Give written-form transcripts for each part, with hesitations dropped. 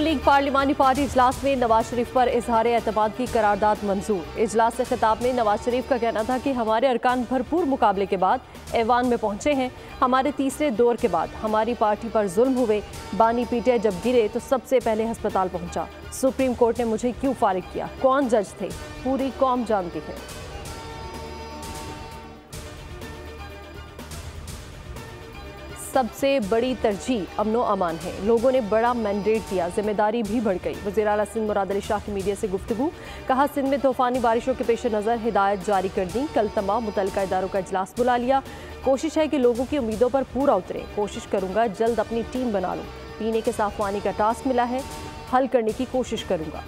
League पार्लिमानी party इजलास में नवाज शरीफ पर इजहार एतमाद की करारदाद मंजूर। इजलास से खिताब में नवाज शरीफ का कहना था कि हमारे अरकान भरपूर मुकाबले के बाद ऐवान में पहुंचे हैं। हमारे तीसरे दौर के बाद हमारी पार्टी पर जुल्म हुए। बानी पीटीआई जब गिरे तो सबसे पहले अस्पताल पहुंचा। सुप्रीम कोर्ट ने मुझे क्यों फारिग किया? कौन जज थे? पूरी कौम जानती है। सबसे बड़ी तरजीह अमनो अमान है। लोगों ने बड़ा मैंडेट दिया, जिम्मेदारी भी बढ़ गई। वज़ीर आला सिंध मुराद अली शाह की मीडिया से गुफ्तगू। कहा, सिंध में तूफानी बारिशों के पेश नज़र हिदायत जारी कर दी। कल तमाम मुतल्लिका इदारों का इजलास बुला लिया। कोशिश है कि लोगों की उम्मीदों पर पूरा उतरे। कोशिश करूंगा जल्द अपनी टीम बना लूँ। पीने के साफ पानी का टास्क मिला है, हल करने की कोशिश करूंगा।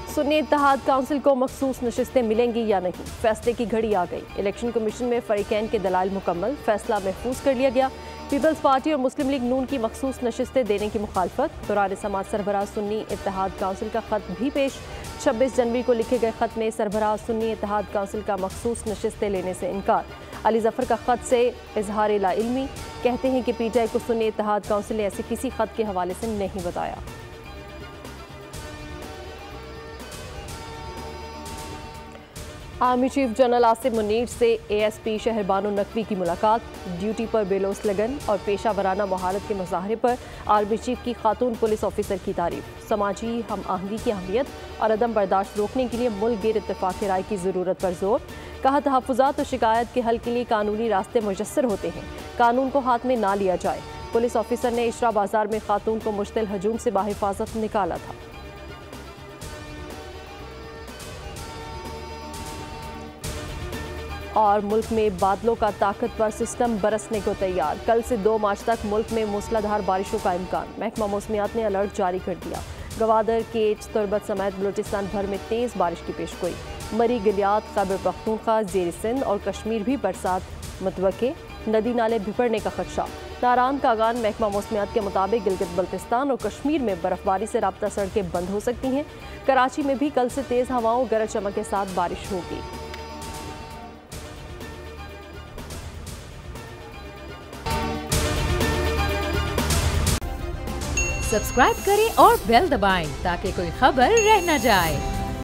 सुन्नी इत्तेहाद काउंसिल को मखसूस नशिस्तें मिलेंगी या नहीं, फैसले की घड़ी आ गई। इलेक्शन कमीशन में फरीकैन के दलाइल मुकम्मल, फैसला महफूज कर लिया गया। पीपल्स पार्टी और मुस्लिम लीग नून की मखसूस नशिस्तें देने की मुखालफत। दौरान समाज सरबराह सुन्नी इत्तेहाद काउंसिल का खत भी पेश। 26 जनवरी को लिखे गए खत में सरबराह सुन्नी इत्तेहाद काउंसिल का मखसूस नशिस्तें लेने से इनकार। अली जफर का खत से इजहार ला इल्मी, कहते हैं कि पीटीआई को सुन्नी इत्तेहाद काउंसिल ने ऐसे किसी खत के हवाले से नहीं बताया। Army chief general Asim Munir से एएसपी शहरबानो नकवी की मुलाकात। ड्यूटी पर बेलोस लगन और पेशा वराना महारत के मुजाहरे पर आर्मी चीफ की खातून पुलिस ऑफिसर की तारीफ। समाजी हम आहंगी की अहमियत और अदम बर्दाश्त रोकने के लिए मुल्क गिर इत्तेफाक राय की ज़रूरत पर जोर। कहा, तहफ़्फ़ुज़ात और शिकायत के हल के लिए कानूनी रास्ते मुयस्सर होते हैं, कानून को हाथ में ना लिया जाए। पुलिस ऑफिसर ने इशरा बाजार में खातून को मुश्तिल हजूम से बाहिफाजत निकाला था। और मुल्क में बादलों का ताकतवर सिस्टम बरसने को तैयार। कल से 2 मार्च तक मुल्क में मूसलाधार बारिशों का इम्कान। महकमा मौसमियात ने अलर्ट जारी कर दिया। गवादर, केच, तुर्बत समेत बलूचिस्तान भर में तेज़ बारिश की पेशगोई। मरी, गिलियात, खैबर पख्तूनख्वा, ज़ेर सिंध और कश्मीर भी बरसात मुतवक्के। नदी नाले बिफरने का खदशा। नारान कागान महकमा मौसमियात के मुताबिक गिलगित बल्तिस्तान और कश्मीर में बर्फबारी से राब्ता सड़कें बंद हो सकती हैं। कराची में भी कल से तेज़ हवाओं, गरज चमक के साथ बारिश होगी। सब्सक्राइब करें और बेल दबाएं ताकि कोई खबर रह न जाए।